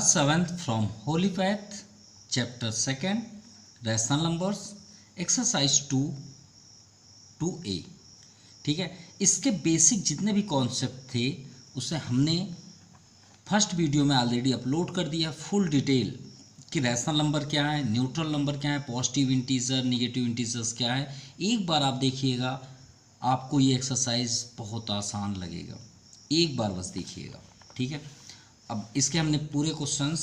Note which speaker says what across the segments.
Speaker 1: Class 7th from Holi path chapter 2 rational numbers exercise 2A। ठीक है, इसके बेसिक जितने भी कॉन्सेप्ट थे उसे हमने फर्स्ट वीडियो में ऑलरेडी अपलोड कर दिया, फुल डिटेल कि रैशनल नंबर क्या है, न्यूट्रल नंबर क्या है, पॉजिटिव इंटीजर, निगेटिव इंटीजर्स क्या है। एक बार आप देखिएगा, आपको ये एक्सरसाइज बहुत आसान लगेगा, एक बार बस देखिएगा। ठीक है, अब इसके हमने पूरे क्वेश्चंस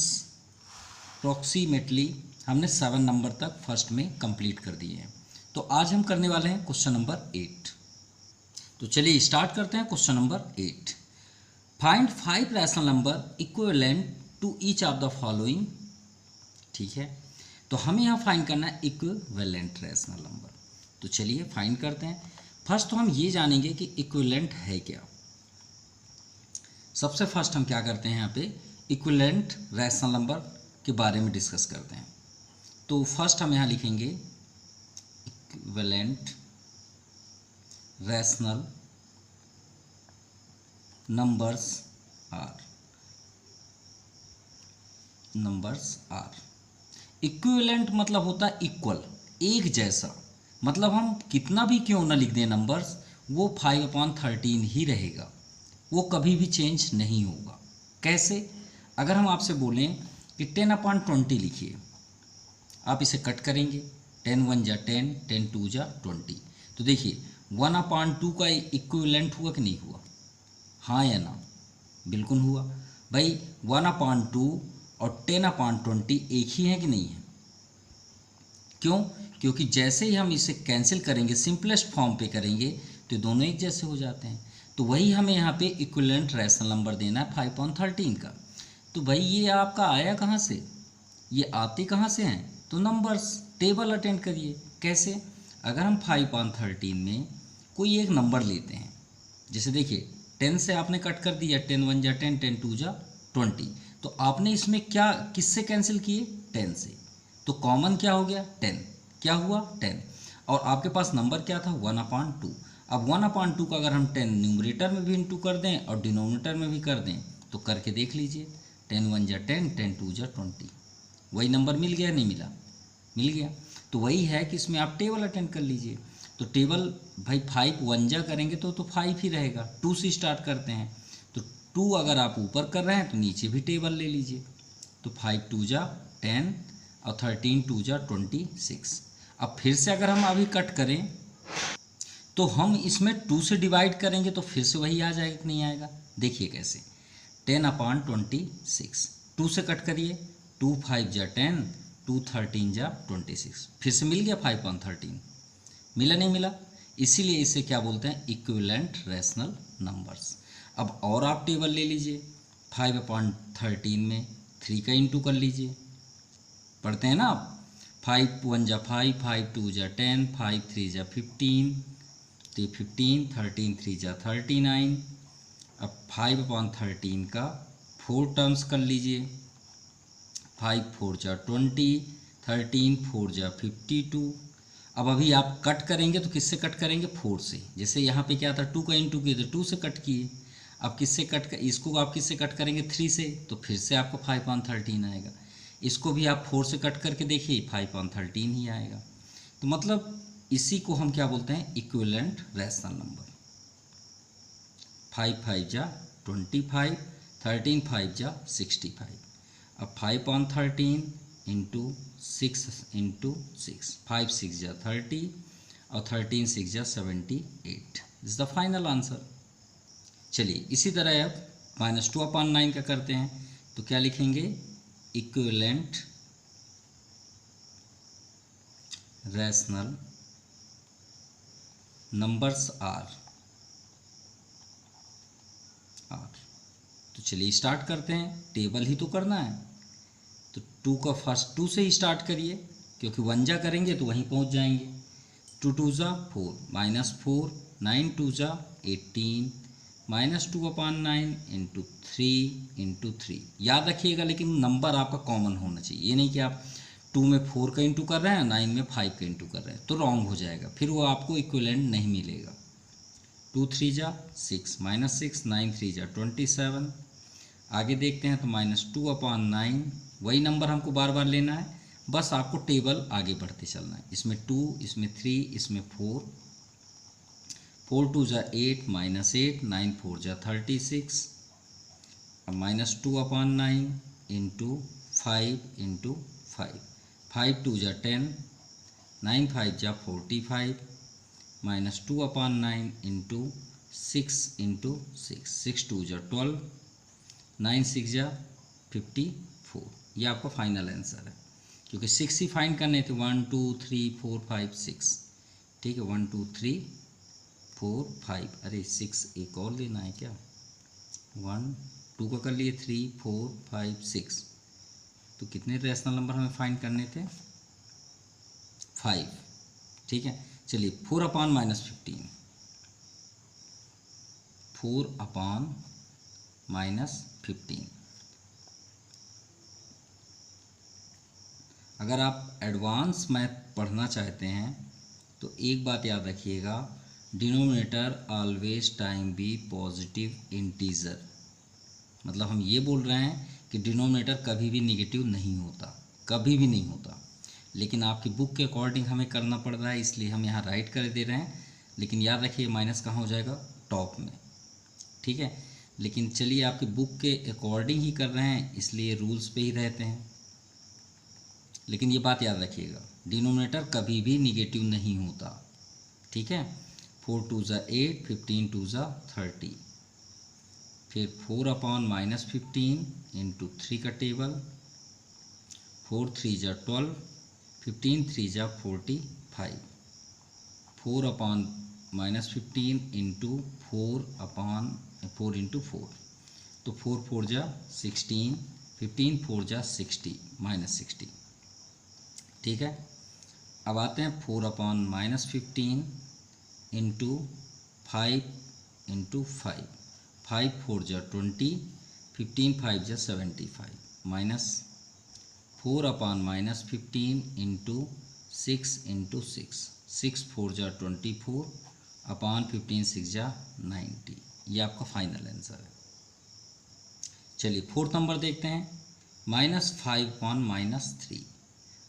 Speaker 1: अप्रॉक्सीमेटली हमने 7 नंबर तक फर्स्ट में कंप्लीट कर दिए हैं। तो आज हम करने वाले हैं क्वेश्चन नंबर 8। तो चलिए स्टार्ट करते हैं question number 8। Find 5 rational number equivalent to each of the following. ठीक है, तो हमें यहाँ फाइंड करना है इक्विवेलेंट रैशनल नंबर। तो चलिए फाइंड करते हैं। फर्स्ट तो हम ये जानेंगे कि इक्विवेलेंट है क्या। सबसे फर्स्ट हम क्या करते हैं, यहाँ पे इक्विवेलेंट रैशनल नंबर के बारे में डिस्कस करते हैं। तो फर्स्ट हम यहाँ लिखेंगे equivalent rational numbers are. Equivalent मतलब होता है इक्वल, एक जैसा। मतलब हम कितना भी क्यों ना लिख दें नंबर्स, वो 5/13 ही रहेगा, वो कभी भी चेंज नहीं होगा। कैसे? अगर हम आपसे बोलें कि 10/20 लिखिए, आप इसे कट करेंगे, 10 1 जा 10, 10 2 जा 20। तो देखिए 1/2 का इक्विवेलेंट हुआ कि नहीं हुआ? हाँ या ना? बिल्कुल हुआ भाई। 1/2 और 10/20 एक ही है कि नहीं है? क्यों? क्योंकि जैसे ही हम इसे कैंसिल करेंगे, सिंपलेस्ट फॉर्म पे करेंगे, तो दोनों एक जैसे हो जाते हैं। तो वही हमें यहाँ पे इक्विवेलेंट रैशनल नंबर देना है 5/13 का। तो भाई ये आपका आया कहाँ से? ये आते कहाँ से हैं? तो नंबर्स टेबल अटेंड करिए। कैसे? अगर हम 5/13 में कोई एक नंबर लेते हैं, जैसे देखिए 10 से आपने कट कर दिया, 10 1 जा 10, 10 2 जा 20। तो आपने इसमें क्या किससे कैंसिल किए? 10 से। तो कॉमन क्या हो गया? 10। क्या हुआ? 10। और आपके पास नंबर क्या था? 1/2। अब 1/2 का अगर हम 10 न्यूमरेटर में भी इंटू कर दें और डिनोमिनेटर में भी कर दें, तो करके देख लीजिए, 10 1 जा 10, 10 2 जा 20। वही नंबर मिल गया नहीं मिला? मिल गया। तो वही है कि इसमें आप टेबल अटेंड कर लीजिए। तो टेबल भाई 5 1 जा करेंगे तो 5 ही रहेगा। 2 से स्टार्ट करते हैं, तो 2 अगर आप ऊपर कर रहे हैं तो नीचे भी टेबल ले लीजिए। तो 5 2 जा 10 और 13 2 जा 26। अब फिर से अगर हम अभी कट करें तो हम इसमें 2 से डिवाइड करेंगे तो फिर से वही आ जाएगा कि नहीं आएगा? देखिए कैसे, 10/26। 2 से कट करिए, 2 5 जा 10, 2 13 जा 26। फिर से मिल गया 5/13। मिला नहीं मिला? इसीलिए इसे क्या बोलते हैं? Equivalent rational numbers. अब और आप टेबल ले लीजिए, 5/13 में 3 का इंटू कर लीजिए। पढ़ते हैं ना आप? 5 1 जा 5, 5 2 जा 10, 5 3 जा 15, तो 15, 13 3 जा 39। अब 5/13 का 4 टर्म्स कर लीजिए, 5 4 जा 20, 13 4 जा 52। अब अभी आप कट करेंगे तो किससे कट करेंगे? 4 से। जैसे यहाँ पे क्या था, 2 का इंटू किए तो 2 से कट किए। अब किससे कट कर, इसको आप किससे कट करेंगे? 3 से। तो फिर से आपको 5/13 आएगा। इसको भी आप 4 से कट करके देखिए, 5/13 ही आएगा। तो मतलब इसी को हम क्या बोलते हैं? Equivalent rational number. 5 5 जा 25, 13 5 जा 65। अब 5/13 इंटू 6 इंटू 6, 5 6 जा 30 और 13 6 जा 78 इज द फाइनल आंसर। चलिए इसी तरह अब -2/9 का करते हैं। तो क्या लिखेंगे? Equivalent rational numbers are. तो चलिए स्टार्ट करते हैं, टेबल ही तो करना है। तो 2 का फर्स्ट 2 से ही स्टार्ट करिए, क्योंकि 1 जा करेंगे तो वहीं पहुंच जाएंगे। 2 2 जा 4, -4, 9 2 जा 18, -2/9 इंटू 3 इंटू 3। याद रखिएगा, लेकिन नंबर आपका कॉमन होना चाहिए। ये नहीं कि आप 2 में 4 का इंटू कर रहे हैं, 9 में 5 का इंटू कर रहे हैं, तो रॉन्ग हो जाएगा, फिर वो आपको इक्विवेलेंट नहीं मिलेगा। 2 3 जा 6, -6, 9 3 जा 27। आगे देखते हैं तो -2/9, वही नंबर हमको बार बार लेना है, बस आपको टेबल आगे बढ़ते चलना है। इसमें 2, इसमें 3, इसमें 4, 4 2 ज़ा 8, -8, 9 4 ज़ा 36, अब -2/9 इंटू 5 इंटू 5, 5 2 ज़ा 10, 9 5 ज़ा 45, -2/9 इंटू 6 इंटू 6, 6 2 ज़ा 12, 9 6 ज़ा 54। ये आपका फाइनल आंसर है, क्योंकि 6 ही फाइंड करने थे। 1 2 3 4 5 6, ठीक है। 1 2 3 4 5, अरे 6 एक और लेना है क्या? 1 2 का कर लिए, 3 4 5 6, तो कितने रैशनल नंबर हमें फाइंड करने थे? 5, ठीक है। चलिए 4/-15, 4/-15। अगर आप एडवांस मैथ पढ़ना चाहते हैं तो एक बात याद रखिएगा, denominator always time be positive integer. मतलब हम ये बोल रहे हैं कि डिनोमिनेटर कभी भी नेगेटिव नहीं होता, कभी भी नहीं होता। लेकिन आपकी बुक के अकॉर्डिंग हमें करना पड़ रहा है, इसलिए हम यहाँ राइट कर दे रहे हैं। लेकिन याद रखिए माइनस कहाँ हो जाएगा? टॉप में, ठीक है। लेकिन चलिए आपकी बुक के अकॉर्डिंग ही कर रहे हैं, इसलिए रूल्स पे ही रहते हैं। लेकिन ये बात याद रखिएगा, डिनोमिनेटर कभी भी निगेटिव नहीं होता, ठीक है। 4 2 ज़ा 8, 15 2 ज़ा 30, फिर 4/-15 इंटू 3 का टेबल, 4 3 ज़ा 12, 15 3 ज़ा 45, 4/-15 इंटू 4 इंटू 4, तो 4 4 ज़ा 16, 15 4 ज़ा 60, -60, ठीक है। अब आते हैं 4/-15 इंटू 5 इंटू 5, 5 4 ज़ा 20, 15 5 ज़ा 75, माइनस 4/-15 इंटू 6 इंटू 6, 6 4 ज़ा 24, अपॉन 15 6 ज़ा 90। ये आपका फाइनल आंसर है। चलिए 4th नंबर देखते हैं, -5/-3।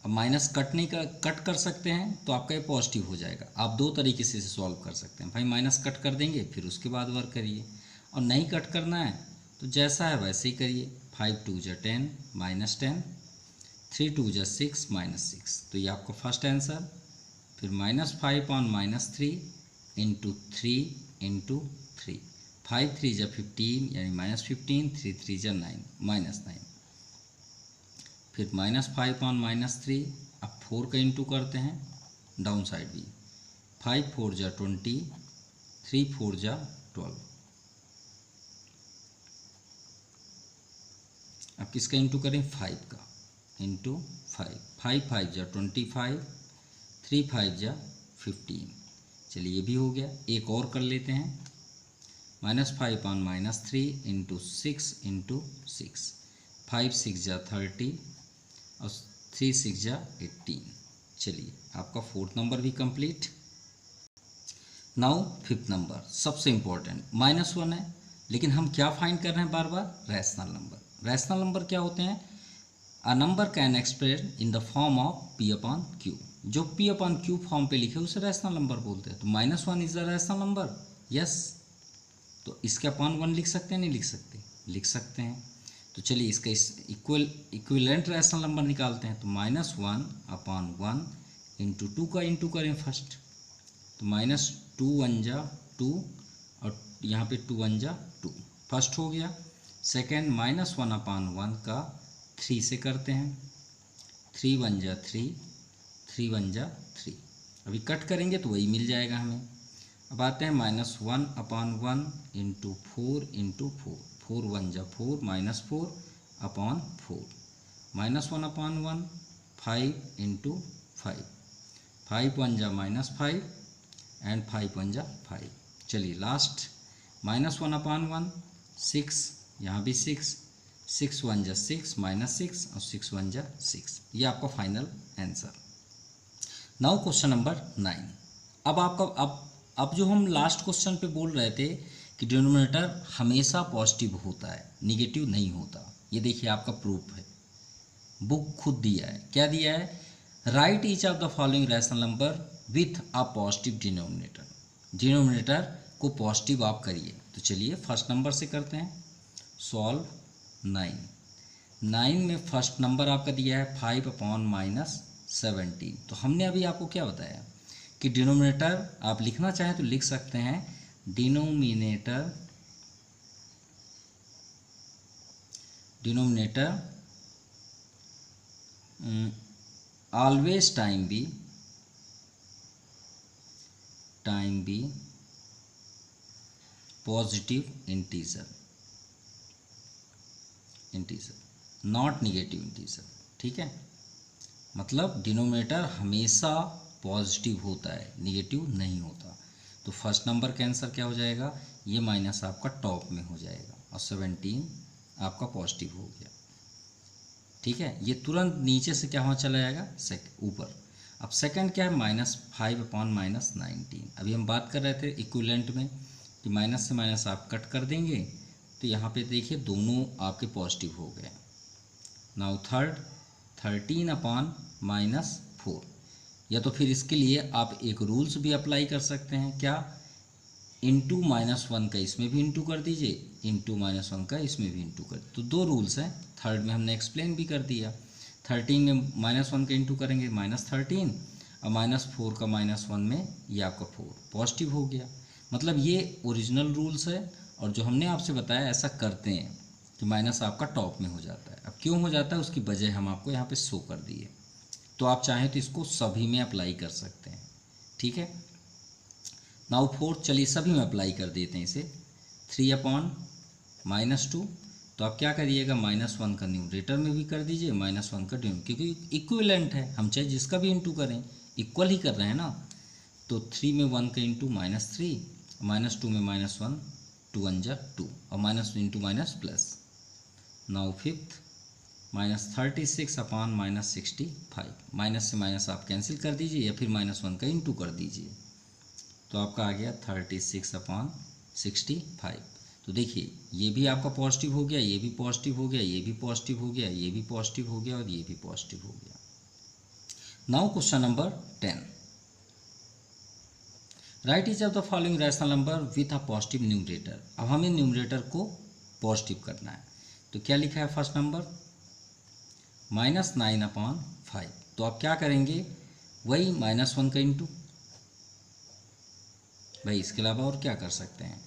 Speaker 1: अब माइनस कट कर सकते हैं तो आपका ये पॉजिटिव हो जाएगा। आप दो तरीके से सॉल्व कर सकते हैं। भाई माइनस कट कर देंगे, फिर उसके बाद वर्क करिए, और नहीं कट करना है तो जैसा है वैसे ही करिए। 5 2 ज़ा 10, -10, 3 2 ज़ा 6, -6, तो ये आपका फर्स्ट आंसर। फिर -5/-3 इंटू 3 इंटू 3, 5 3 ज़ा 15 यानी -15, 3 3 ज़ा 9, -9, फिर -5/-3, अब 4 का इंटू करते हैं डाउन साइड भी, 5 4 ज़ा 20, 3 4 ज़ा 12। अब किसका इंटू करें? 5 का इंटू 5, 5 5 ज़ा 25, 3 5 ज़ा 15। चलिए ये भी हो गया। एक और कर लेते हैं, -5/-3 इंटू 6 इंटू 6, 5 6 ज़ा 30 और 3 6 ज़ा 18। चलिए आपका 4th नंबर भी कंप्लीट। नाउ 5th नंबर सबसे इम्पोर्टेंट, -1 है, लेकिन हम क्या फाइंड कर रहे हैं बार बार? Rational number. रैशनल नंबर क्या होते हैं? A number can express in the form of P/Q। जो P/Q फॉर्म पे लिखे उसे रैशनल नंबर बोलते हैं। तो -1 is the rational number, yes. तो इसके अपॉन 1 लिख सकते हैं, नहीं लिख सकते? लिख सकते हैं। तो चलिए इसका इक्विवेलेंट रैशनल नंबर निकालते हैं। तो -1/1 इंटू 2 का इंटू करें फर्स्ट, तो -2 1 ज़ा 2 और यहाँ पे 2 1 ज़ा 2, फर्स्ट हो गया। सेकेंड -1/1 का 3 से करते हैं, 3 1 ज़ा 3, 3 1 ज़ा 3। अभी कट करेंगे तो वही मिल जाएगा हमें। अब आते हैं -1/1 इंटू 4 इंटू 4, 4 1 ज़ा 4, -4/4, -1/1 5 इंटू 5, 5 1 ज़ा -5 एंड 5 1 ज़ा 5। चलिए लास्ट -1/1 6, यहाँ भी 6, 6 1 ज़ा 6, -6 और 6 1 ज़ा 6। ये आपका final answer. Now question number 9। अब आपका अब जो हम लास्ट क्वेश्चन पे बोल रहे थे कि डिनोमिनेटर हमेशा पॉजिटिव होता है, निगेटिव नहीं होता। ये देखिए आपका प्रूफ है, बुक खुद दिया है। क्या दिया है? Right each of the following rational number with a positive denominator. Denominator को पॉजिटिव आप करिए। तो चलिए फर्स्ट नंबर से करते हैं। सॉल्व 9। 9 में फर्स्ट नंबर आपका दिया है 5/-17। तो हमने अभी आपको क्या बताया कि डिनोमिनेटर आप लिखना चाहें तो लिख सकते हैं, denominator always time be positive integer not negative integer. ठीक है, मतलब डिनोमिनेटर हमेशा पॉजिटिव होता है, निगेटिव नहीं होता। तो फर्स्ट नंबर का आंसर क्या हो जाएगा? ये माइनस आपका टॉप में हो जाएगा और 17 आपका पॉजिटिव हो गया। ठीक है, ये तुरंत नीचे से क्या हो चला जाएगा? ऊपर। अब सेकंड क्या है? -5/-19। अभी हम बात कर रहे थे इक्विवेलेंट में कि माइनस से माइनस आप कट कर देंगे, तो यहाँ पे देखिए दोनों आपके पॉजिटिव हो गए। नाउ थर्ड 13/-4, या तो फिर इसके लिए आप एक रूल्स भी अप्लाई कर सकते हैं। क्या? इंटू -1 का इसमें भी इंटू कर दीजिए, इंटू -1 का इसमें भी इंटू कर। तो दो रूल्स हैं, थर्ड में हमने एक्सप्लेन भी कर दिया। 13 में -1 का इंटू करेंगे -13, और -4 का -1 में ये आपका 4 पॉजिटिव हो गया। मतलब ये ओरिजिनल रूल्स है, और जो हमने आपसे बताया ऐसा करते हैं कि माइनस आपका टॉप में हो जाता है। अब क्यों हो जाता है उसकी वजह हम आपको यहाँ पे शो कर दिए। तो आप चाहें तो इसको सभी में अप्लाई कर सकते हैं। ठीक है, नाउ 4 चलिए सभी में अप्लाई कर देते हैं इसे। 3/-2, तो आप क्या करिएगा? -1 का न्यूमरेटर में भी कर दीजिए, -1 का डिनोमिनेटर, क्योंकि इक्विवेलेंट है, हम चाहे जिसका भी इंटू करें इक्वल ही कर रहे हैं ना। तो 3 में 1 का इंटू -3, -2 में -1, 2 1 जा 2, और minus into minus plus. Now fifth -36/-65, minus से माइनस आप कैंसिल कर दीजिए या फिर -1 का इंटू कर दीजिए, तो आपका आ गया 36/65। तो देखिए ये भी आपका पॉजिटिव हो गया, ये भी पॉजिटिव हो गया, ये भी पॉजिटिव हो गया, ये भी पॉजिटिव हो गया और ये भी पॉजिटिव हो गया। Now question number 10, right each of the following rational number with a positive numerator. अब हमें न्यूमरेटर को पॉजिटिव करना है, तो क्या लिखा है फर्स्ट नंबर? -9/5। तो आप क्या करेंगे? वही -1 का इंटू, भाई इसके अलावा और क्या कर सकते हैं?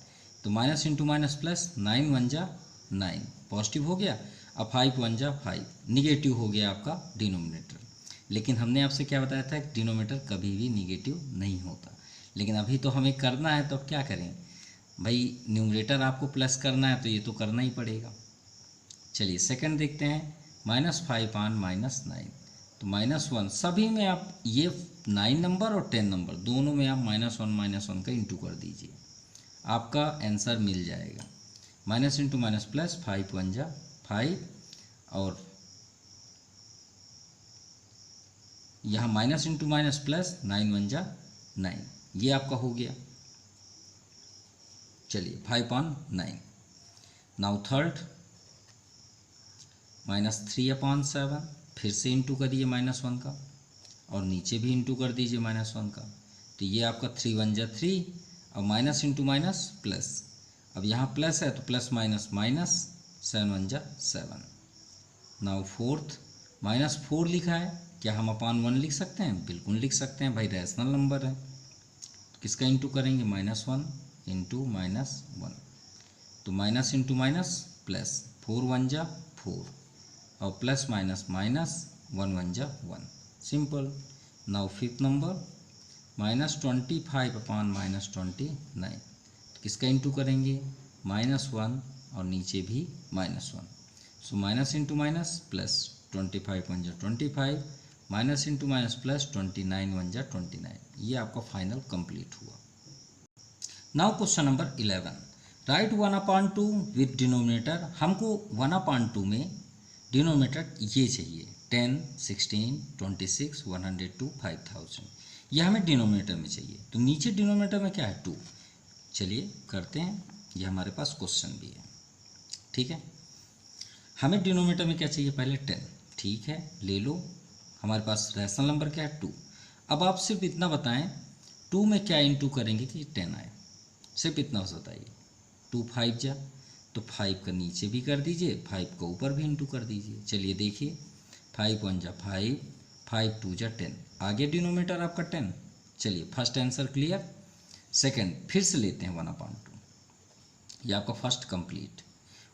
Speaker 1: तो माइनस इंटू माइनस प्लस, 9 1 जा 9 पॉजिटिव हो गया, अब 5 1 जा 5 निगेटिव हो गया आपका डिनोमिनेटर। लेकिन हमने आपसे क्या बताया था कि डिनोमिनेटर कभी भी निगेटिव नहीं होता। लेकिन अभी तो हमें करना है, तो अब क्या करें भाई? न्यूमरेटर आपको प्लस करना है तो ये तो करना ही पड़ेगा। चलिए सेकंड देखते हैं, -5/-9, तो -1 सभी में आप ये 9 नंबर और 10 नंबर दोनों में आप -1 का इंटू कर दीजिए, आपका आंसर मिल जाएगा। माइनस इंटू माइनस प्लस, 5 1 जा 5, और यहाँ माइनस इंटू माइनस प्लस, 9 1 जा 9, ये आपका हो गया। चलिए 5/9। नाउ थर्ड -3/7, फिर से इंटू करिए -1 का, और नीचे भी इंटू कर दीजिए -1 का, तो ये आपका 3 1 जा 3, और माइनस इंटू माइनस प्लस। अब यहाँ प्लस है तो प्लस माइनस माइनस, 7 1 जा 7। नाउ फोर्थ -4 लिखा है, क्या हम /1 लिख सकते हैं? बिल्कुल लिख सकते हैं भाई, रैशनल नंबर है। तो किसका इंटू करेंगे? -1 इंटू -1, तो माइनस इंटू माइनस प्लस, 4 1 जा 4, और प्लस माइनस माइनस, 1 1 जा 1, सिंपल। नाउ फिफ्थ नंबर -25/-29, तो किसका इंटू करेंगे? -1 और नीचे भी -1, so minus into minus plus, 25 1 जा 25, माइनस इंटू माइनस प्लस, 29 1 जा 29, ये आपका फाइनल कंप्लीट हुआ। Now question number 11, right 1/2 with denominator. हमको 1/2 में डिनोमिनेटर ये चाहिए, 10 16 26 102 5000, ये हमें डिनोमिनेटर में चाहिए। तो नीचे डिनोमिनेटर में क्या है? 2। चलिए करते हैं, ये हमारे पास क्वेश्चन भी है। ठीक है, हमें डिनोमिनेटर में क्या चाहिए, पहले 10। ठीक है, ले लो। हमारे पास रैशनल नंबर क्या है, 2। अब आप सिर्फ इतना बताएं 2 में क्या इंटू करेंगे कि 10 आए, सिर्फ इतना बस बताइए। 2 5 जा, तो 5 का नीचे भी कर दीजिए, 5 का ऊपर भी इंटू कर दीजिए। चलिए देखिए, 5 1 जा 5, 5 2 जा 10, आगे डिनोमिनेटर आपका 10। चलिए फर्स्ट आंसर क्लियर। सेकंड फिर से लेते हैं 1/2, ये आपका फर्स्ट कंप्लीट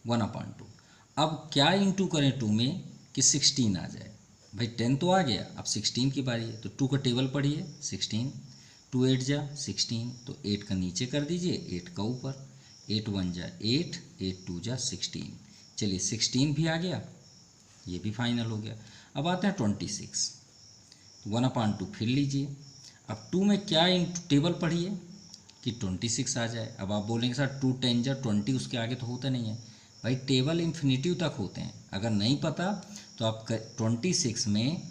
Speaker 1: 1/2। अब क्या इंटू करें 2 में कि 16 आ जाए। भाई 10 तो आ गया, अब 16 की बारी है, तो 2 का टेबल पढ़िए, 16 2 8 जा 16, तो 8 का नीचे कर दीजिए, 8 का ऊपर, 8 1 जा 8, 8 2 जा 16। चलिए 16 भी आ गया, ये भी फाइनल हो गया। अब आते हैं 26, 1/2 फिर लीजिए। अब 2 में क्या इंटू टेबल पढ़िए कि 26 आ जाए। अब आप बोलेंगे सर 2 10 जा 20, उसके आगे तो होता नहीं है। भाई टेबल इन्फिनिटिव तक होते हैं, अगर नहीं पता तो आप 26 में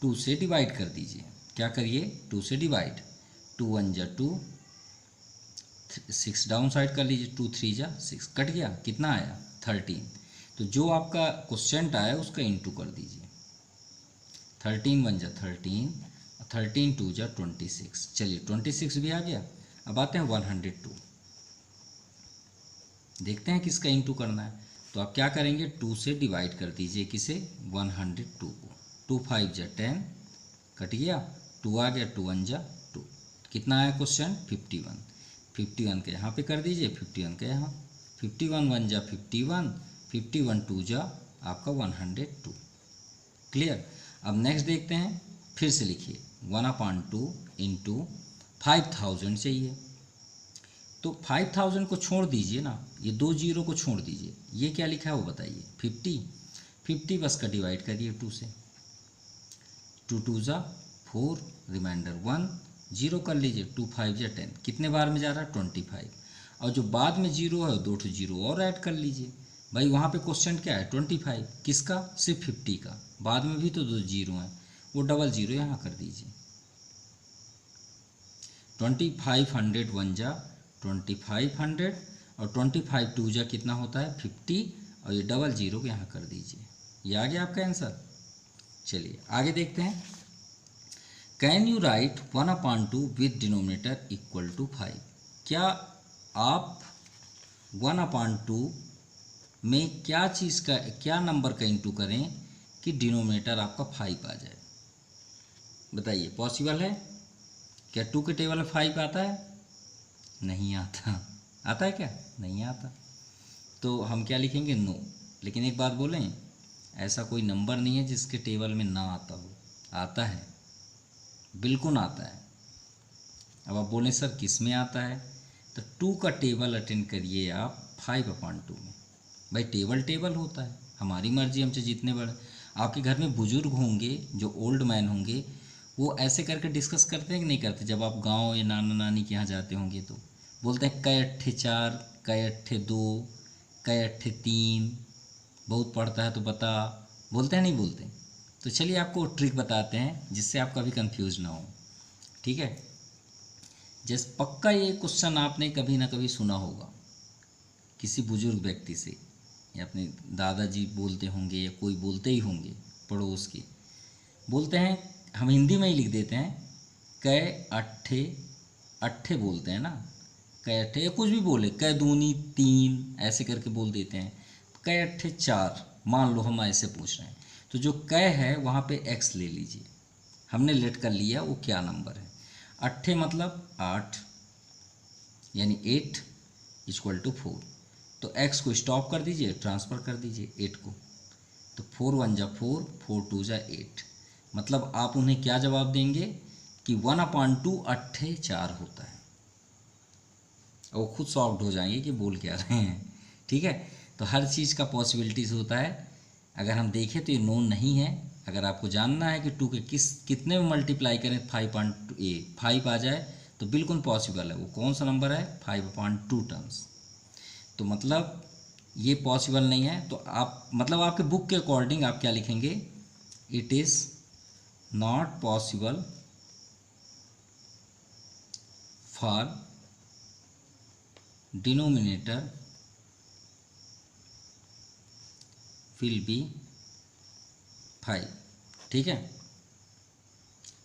Speaker 1: 2 से डिवाइड कर दीजिए। क्या करिए, 2 से डिवाइड, 2 1 जा 2, 6 डाउन साइड कर लीजिए, 2 3 जा 6, कट गया, कितना आया 13। तो जो आपका क्वेश्चन आया उसका इंटू कर दीजिए, 13 1 जा 13, 13 2 जा 26। चलिए 26 भी आ गया। अब आते हैं 102, देखते हैं किसका इंटू करना है। तो आप क्या करेंगे, 2 से डिवाइड कर दीजिए किसे, 102 को, 2 5 जा 10, कट गया, 2 आ गया, 2 1 जा 2, कितना आया क्वेश्चन 51। 51 के यहाँ पे कर दीजिए, 51 के यहाँ, 51 1 जा 51, 51 2 जा आपका 102। क्लियर। अब नेक्स्ट देखते हैं, फिर से लिखिए 1/2 इंटू 5000 चाहिए। तो 5000 को छोड़ दीजिए ना, ये 2 जीरो को छोड़ दीजिए, ये क्या लिखा है वो बताइए, 50। 50 बस का डिवाइड करिए 2 से, 2 2 जा 4, रिमाइंडर 1, जीरो कर लीजिए, 2 5 जा 10, कितने बार में जा रहा है 25। और जो बाद में जीरो है 2 ठो जीरो और ऐड कर लीजिए। भाई वहाँ पे क्वेश्चन क्या है 25, किसका, सिर्फ 50 का, बाद में भी तो 2 जीरो हैं, वो डबल जीरो यहाँ कर दीजिए। 2500 1 जा 2500, और 25 2 जा कितना होता है 50, और ये डबल जीरो को यहाँ कर दीजिए, ये आ गया आपका आंसर। चलिए आगे देखते हैं, can you write 1/2 with denominator equal to 5। क्या आप 1/2 में क्या चीज़ का, क्या नंबर का इंटू करें कि डिनोमिनेटर आपका 5 आ जाए, बताइए पॉसिबल है क्या। 2 के टेबल में 5 आता है, नहीं आता, आता है क्या, नहीं आता। तो हम क्या लिखेंगे, नो। लेकिन एक बात बोलें, ऐसा कोई नंबर नहीं है जिसके टेबल में ना आता हो, आता है, बिल्कुल आता है। अब आप बोलें सर किस में आता है, तो 2 का टेबल अटेंड करिए आप 5/2 में। भाई टेबल टेबल होता है, हमारी मर्जी, हमसे जितने बड़े आपके घर में बुजुर्ग होंगे, जो ओल्ड मैन होंगे, वो ऐसे करके डिस्कस करते हैं कि नहीं करते। जब आप गांव या नाना नानी के यहाँ जाते होंगे तो बोलते हैं कै अट्ठे 4, कै अट्ठे 2, कै अट्ठे 3, बहुत पढ़ता है तो बता, बोलते हैं नहीं बोलते। तो चलिए आपको ट्रिक बताते हैं जिससे आप कभी कंफ्यूज ना हो। ठीक है, जैसे पक्का ये क्वेश्चन आपने कभी ना कभी सुना होगा किसी बुजुर्ग व्यक्ति से, या अपने दादाजी बोलते होंगे या कोई बोलते ही होंगे पड़ोस के, बोलते हैं, हम हिंदी में ही लिख देते हैं, कै अट्ठे, अट्ठे बोलते हैं ना, कै अट्ठे, या कुछ भी बोले, कै दूनी 3, ऐसे करके बोल देते हैं, कै अट्ठे 4, मान लो हम ऐसे पूछ रहे हैं, तो जो कै है वहाँ पे x ले लीजिए, हमने लेट कर लिया वो क्या नंबर है। अट्ठे मतलब 8, यानी 8 इक्वल टू 4, तो x को स्टॉप कर दीजिए, ट्रांसफ़र कर दीजिए 8 को, तो 4 1 जा 4, 4 2 जा 8, मतलब आप उन्हें क्या जवाब देंगे कि 1/2 अट्ठे 4 होता है। और वो खुद सॉफ्ट हो जाएंगे कि बोल क्या रहे हैं। ठीक है, तो हर चीज़ का पॉसिबिलिटीज़ होता है। अगर हम देखें तो ये नोन नहीं है। अगर आपको जानना है कि 2 के कितने में मल्टीप्लाई करें 5 आ जाए, तो बिल्कुल पॉसिबल है। वो कौन सा नंबर है, 5/2 टर्म्स। तो मतलब ये पॉसिबल नहीं है। तो आप मतलब आपके बुक के अकॉर्डिंग आप क्या लिखेंगे, it is not possible for denominator will be 5। ठीक है,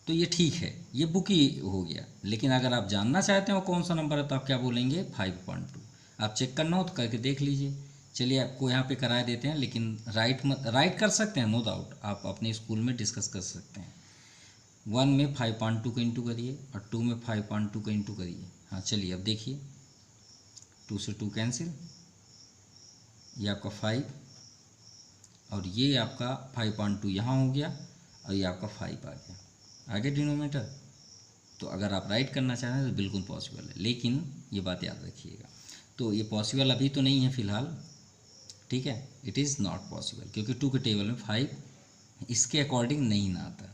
Speaker 1: तो ये ठीक है, ये बुक ही हो गया। लेकिन अगर आप जानना चाहते हो कौन सा नंबर है तो आप क्या बोलेंगे 5.2। आप चेक करना हो तो करके देख लीजिए। चलिए आपको यहाँ पे करा देते हैं, लेकिन राइट कर सकते हैं, नो डाउट आप अपने स्कूल में डिस्कस कर सकते हैं। 1 में 5.2 का इंटू करिए और 2 में 5.2 का इंटू करिए। हाँ चलिए अब देखिए, 2 से 2 कैंसिल, ये आपका 5 और ये आपका 5.2 यहाँ हो गया और ये आपका 5 आ गया, आगे डिनोमिनेटर। तो अगर आप राइट करना चाह रहे हैं तो बिल्कुल पॉसिबल है, लेकिन ये बात याद रखिएगा। तो ये पॉसिबल अभी तो नहीं है फ़िलहाल, ठीक है, इट इज़ नॉट पॉसिबल, क्योंकि 2 के टेबल में 5 इसके अकॉर्डिंग नहीं ना आता।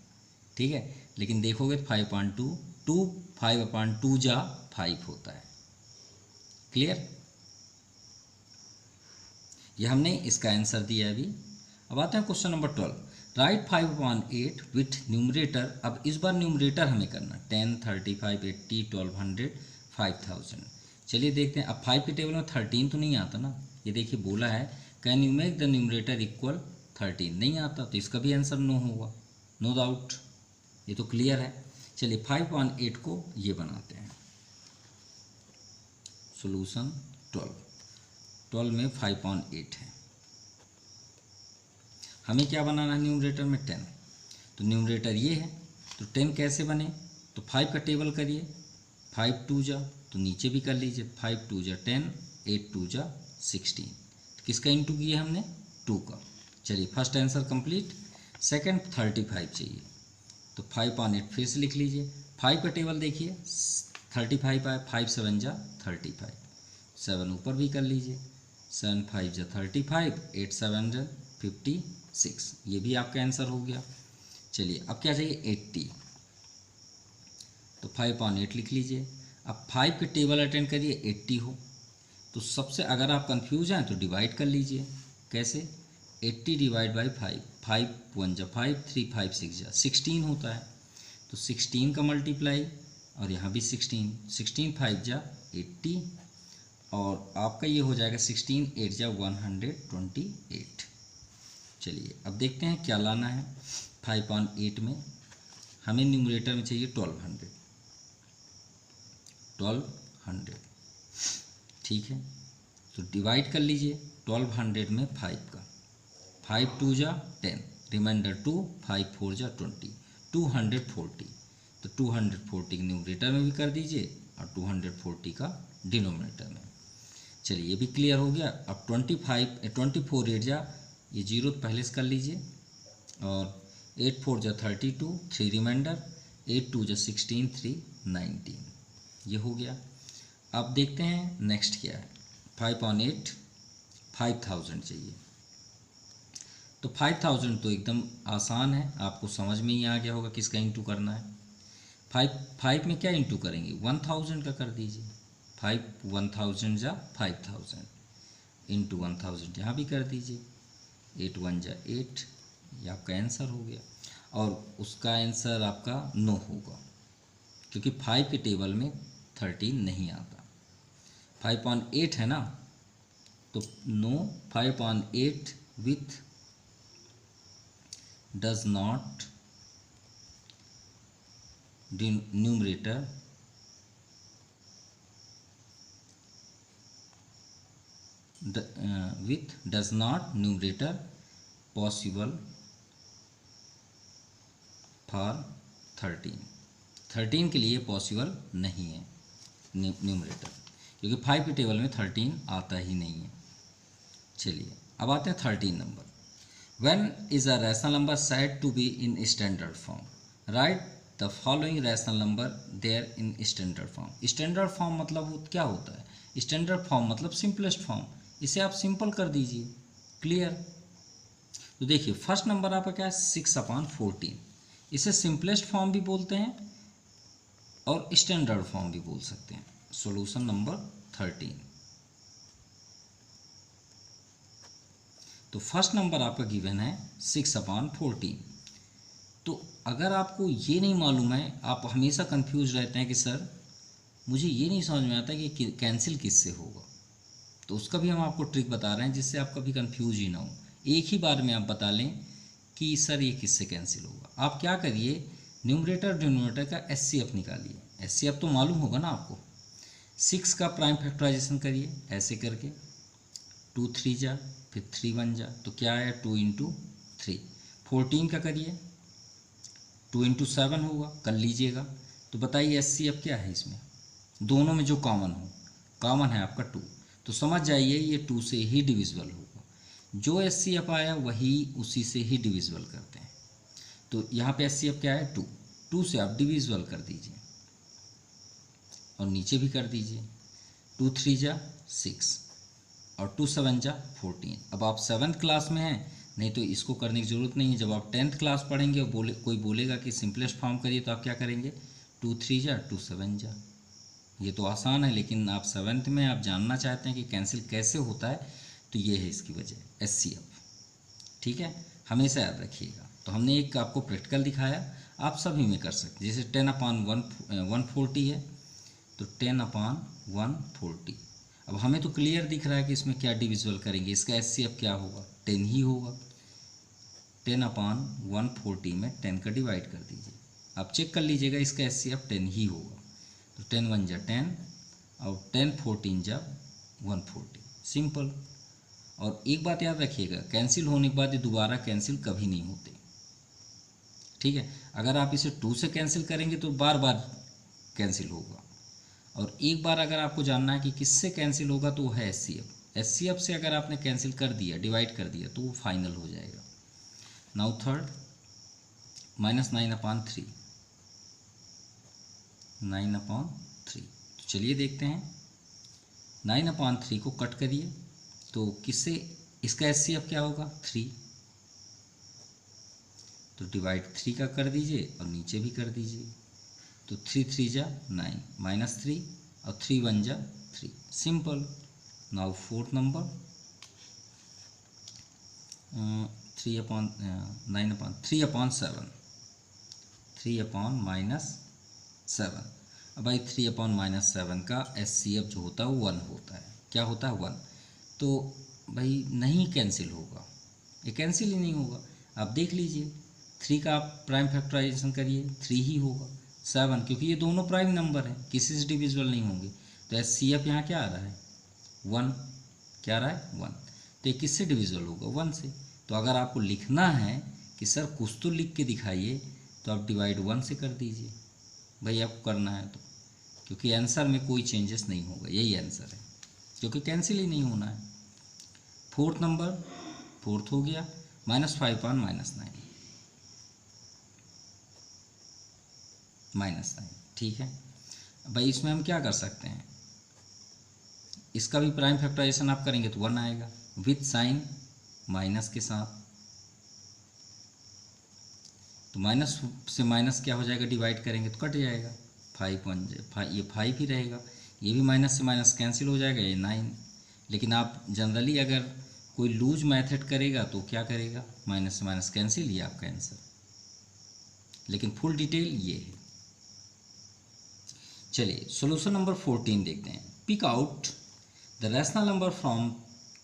Speaker 1: ठीक है, लेकिन देखोगे 5.2 2 5/2 जा 5 होता है। क्लियर, ये हमने इसका आंसर दिया अभी। अब आते हैं question number 12। Right 5/8 with numerator. अब इस बार न्यूमरेटर हमें करना 10 35 80 1200 5000। चलिए देखते हैं। अब 5 के टेबल में 13 तो नहीं आता ना, ये देखिए बोला है can you make the numerator equal 13, नहीं आता, तो इसका भी आंसर नो होगा, नो डाउट, ये तो क्लियर है। चलिए 5/8 को ये बनाते हैं, सोल्यूशन 12 में 5/8 है। हमें क्या बनाना है न्यूमरेटर में 10, तो न्यूमरेटर ये है, तो 10 कैसे बने, तो 5 का टेबल करिए, 5 2 जा, तो नीचे भी कर लीजिए, 5 2 जा 10 8 2 जा 16। किसका इंटू किया हमने 2 का। चलिए फर्स्ट आंसर कंप्लीट। सेकंड 35 चाहिए, तो 5/8 फिर से लिख लीजिए। 5 का टेबल देखिए 35 आया, 5 7 जा 35, 7 ऊपर भी कर लीजिए, 7 5 जा 35 8 7 जा 56, ये भी आपका आंसर हो गया। चलिए अब क्या चाहिए 80, तो 5/8 लिख लीजिए। अब 5 के टेबल अटेंड करिए 80 हो, तो सबसे अगर आप कंफ्यूज हैं तो डिवाइड कर लीजिए। कैसे, 80 डिवाइड बाई 5, 5 1 जा 5 3 5 6 जा 16 होता है, तो 16 का मल्टीप्लाई और यहाँ भी 16 16 5 जा 80 और आपका ये हो जाएगा 16 8 जा 128। चलिए अब देखते हैं क्या लाना है। 5/8 में हमें न्यूमरेटर में चाहिए 1200। ठीक है, तो डिवाइड कर लीजिए 1200 में 5 का, 5 2 जा 10, रिमाइंडर 2 5 4 जा 20, 240, तो 240 न्यूमरेटर में भी कर दीजिए और 240 का डिनोमिनेटर में। चलिए ये भी क्लियर हो गया। अब 24 8 जा, ये जीरो पहले से कर लीजिए, और 8 4 जा 32, 3 रिमाइंडर, 8 2 जा 16 3 19, ये हो गया। अब देखते हैं नेक्स्ट क्या है। 5/8 5000 चाहिए, तो 5000 तो एकदम आसान है, आपको समझ में ही आ गया होगा किसका इंटू करना है। 5 में क्या इंटू करेंगे 1000 का कर दीजिए, 5 1000 जा 5000 इंटू 1000 यहाँ भी कर दीजिए, 8 1 जा 8, ये आपका आंसर हो गया। और उसका आंसर आपका नो होगा, क्योंकि 5 के टेबल में 13 नहीं आता। 5/8 है ना, तो no 5/8 with does not numerator with does not numerator possible for 13 के लिए पॉसिबल नहीं है न्यूमरेटर, क्योंकि 5 के टेबल में 13 आता ही नहीं है। चलिए अब आते हैं 13 number. When is a rational number said to be in standard form, write the following rational number their in standard form. Standard form मतलब क्या होता है, स्टैंडर्ड फॉर्म मतलब सिंपलेस्ट फॉर्म, इसे आप सिंपल कर दीजिए। क्लियर, तो देखिए फर्स्ट नंबर आपका क्या है 6/14, इसे सिंपलेस्ट फॉर्म भी बोलते हैं और स्टैंडर्ड फॉर्म भी बोल सकते हैं। सॉल्यूशन नंबर 13, तो फर्स्ट नंबर आपका गिवन है 6/14। तो अगर आपको ये नहीं मालूम है, आप हमेशा कंफ्यूज रहते हैं कि सर मुझे ये नहीं समझ में आता कि कैंसिल किससे होगा। तो उसका भी हम आपको ट्रिक बता रहे हैं जिससे आप कभी कंफ्यूज ही ना हो, एक ही बार में आप बता लें कि सर ये किससे कैंसिल होगा। आप क्या करिए, न्यूमरेटर डिनोमिनेटर का एचसीएफ निकालिए। एचसीएफ तो मालूम होगा ना आपको। 6 का प्राइम फैक्टराइजेशन करिए ऐसे करके, 2 3 जा, फिर 3 1 जा, तो क्या आया 2 × 3। 14 का करिए, 2 × 7 होगा, कर लीजिएगा। तो बताइए एचसीएफ क्या है इसमें, दोनों में जो कॉमन हो, कॉमन है आपका 2, तो समझ जाइए ये 2 से ही डिविजिबल होगा। जो एचसीएफ आया वही उसी से ही डिविजिबल करते हैं। तो यहाँ पे एचसीएफ क्या है 2, 2 से आप डिविजिबल कर दीजिए और नीचे भी कर दीजिए। 2 3 जा 6 और 2 7 जा 14। अब आप 7th क्लास में हैं, नहीं तो इसको करने की ज़रूरत नहीं है। जब आप 10th क्लास पढ़ेंगे और कोई बोलेगा कि सिंपलेस्ट फॉर्म करिए, तो आप क्या करेंगे, 2 3 जा 2 7 जा। ये तो आसान है, लेकिन आप 7th में आप जानना चाहते हैं कि कैंसिल कैसे होता है, तो ये है इसकी वजह, एचसीएफ। ठीक है, हमेशा याद रखिएगा। तो हमने एक आपको प्रैक्टिकल दिखाया, आप सभी में कर सकते। जैसे 10/140 है, तो 10/140। अब हमें तो क्लियर दिख रहा है कि इसमें क्या डिविजिबल करेंगे, इसका एचसीएफ क्या होगा, 10 ही होगा। 10/140 में 10 का डिवाइड कर दीजिए, आप चेक कर लीजिएगा, इसका एचसीएफ 10 ही होगा। तो 10 1 जा 10 और 10 14 जा 140, सिंपल। और एक बात याद रखिएगा, कैंसिल होने के बाद ये दोबारा कैंसिल कभी नहीं होते। ठीक है, अगर आप इसे 2 से कैंसिल करेंगे तो बार बार कैंसिल होगा। और एक बार अगर आपको जानना है कि किससे कैंसिल होगा, तो वो है एचसीएफ। एचसीएफ से अगर आपने कैंसिल कर दिया, डिवाइड कर दिया, तो वो फाइनल हो जाएगा। Now third, -9/3, 9/3। तो चलिए देखते हैं, 9/3 को कट करिए, तो किससे, इसका एचसीएफ क्या होगा 3, तो डिवाइड 3 का कर दीजिए और नीचे भी कर दीजिए। तो 3 3 जा 9, -3 और 3 1 जा 3, सिंपल। Now fourth number, 3/7, 3/-7। अब भाई 3/-7 का एचसीएफ जो होता है वो 1 होता है। क्या होता है 1, तो भाई नहीं कैंसिल होगा, ये कैंसिल ही नहीं होगा। आप देख लीजिए, 3 का आप प्राइम फैक्टराइजेशन करिए, 3 ही होगा। 7, क्योंकि ये दोनों प्राइम नंबर हैं, किसी से डिविजिबल नहीं होंगे, तो एचसीएफ यहाँ क्या आ रहा है 1, क्या आ रहा है 1। तो ये किससे डिविजिबल होगा 1 से। तो अगर आपको लिखना है कि सर कुछ तो लिख के दिखाइए, तो आप डिवाइड 1 से कर दीजिए, भाई आपको करना है तो, क्योंकि आंसर में कोई चेंजेस नहीं होगा, यही आंसर है, क्योंकि कैंसिल ही नहीं होना है। फोर्थ नंबर, फोर्थ हो गया, -5/-9, -9। ठीक है भाई, इसमें हम क्या कर सकते हैं, इसका भी प्राइम फैक्टराइजेशन आप करेंगे तो 1 आएगा, विथ साइन माइनस के साथ। तो माइनस से माइनस क्या हो जाएगा, डिवाइड करेंगे तो कट जाएगा, 5 1 ये 5 ही रहेगा, ये भी माइनस से माइनस कैंसिल हो जाएगा, ये 9। लेकिन आप जनरली अगर कोई लूज मेथड करेगा तो क्या करेगा, माइनस से माइनस कैंसिल, ये आपका आंसर। लेकिन फुल डिटेल ये है। चलिए सॉल्यूशन नंबर 14 देखते हैं। Pick out the rational number from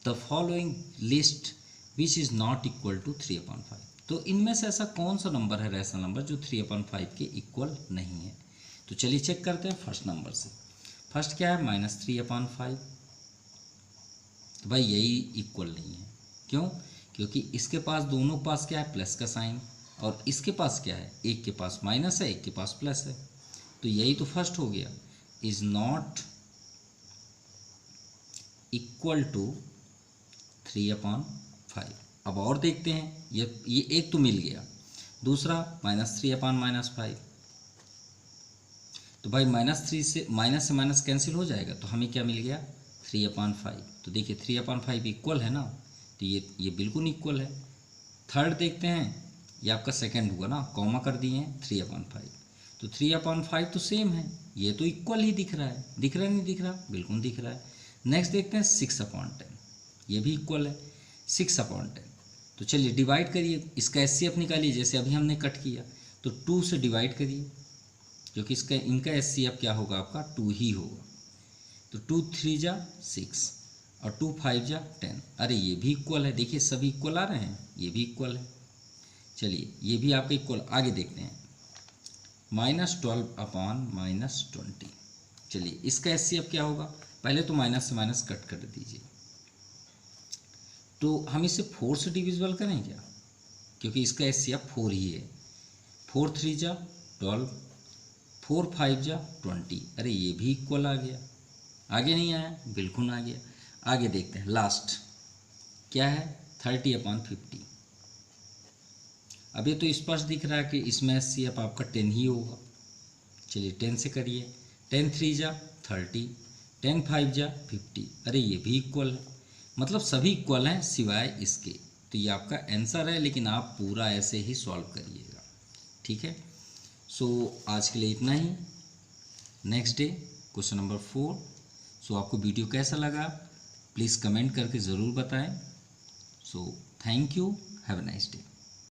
Speaker 1: the following list which is not equal to 3/5। तो इनमें से ऐसा कौन सा नंबर है रैशनल नंबर जो 3/5 के इक्वल नहीं है। तो चलिए चेक करते हैं फर्स्ट नंबर से। फर्स्ट क्या है, -3/5। तो भाई यही इक्वल नहीं है, क्यों, क्योंकि इसके पास, दोनों के पास क्या है, प्लस का साइन, और इसके पास क्या है, एक के पास माइनस है, एक के पास प्लस है। तो यही तो फर्स्ट हो गया, इज नॉट इक्वल टू 3/5। अब और देखते हैं, ये एक तो मिल गया, दूसरा -3/-5। तो भाई -3 से माइनस कैंसिल हो जाएगा, तो हमें क्या मिल गया 3/5। तो देखिए 3/5 इक्वल है ना, तो ये बिल्कुल इक्वल है। थर्ड देखते हैं, ये आपका सेकंड हुआ ना, कॉमा कर दिए हैं 3/5। तो 3/5 तो सेम है, ये तो इक्वल ही दिख रहा है, दिख रहा है नहीं दिख रहा, बिल्कुल दिख रहा है। नेक्स्ट देखते हैं 6/10, ये भी इक्वल है 6/10। तो चलिए डिवाइड करिए, इसका एचसीएफ निकालिए, जैसे अभी हमने कट किया, तो 2 से डिवाइड करिए, क्योंकि इसका इनका HCF क्या होगा आपका 2 ही होगा। तो 2 3 जा 6 और 2 5 जा 10। अरे ये भी इक्वल है, देखिए सभी इक्वल आ रहे हैं, ये भी इक्वल है। चलिए ये भी आपका इक्वल। आगे देखते हैं -12 अपॉन -20। चलिए इसका HCF क्या होगा, पहले तो माइनस से माइनस कट कर दीजिए। तो हम इसे 4 से डिविजिबल करें क्या, क्योंकि इसका HCF 4 ही है। 4 3 जा 12, 4 5 जा 20। अरे ये भी इक्वल आ गया। आगे नहीं आया, बिल्कुल आ गया। आगे देखते हैं लास्ट क्या है, 30 अपॉन 50। अब ये तो स्पष्ट दिख रहा है कि इसमें HCF आपका 10 ही होगा। चलिए 10 से करिए। 10 3 जा 30, 10 5 जा 50। अरे ये भी इक्वल है, मतलब सभी इक्वल हैं सिवाय इसके। तो ये आपका आंसर है, लेकिन आप पूरा ऐसे ही सॉल्व करिएगा, ठीक है। सो आज के लिए इतना ही। Next day question number 4। So आपको वीडियो कैसा लगा प्लीज़ कमेंट करके ज़रूर बताएं। So thank you, have a nice day.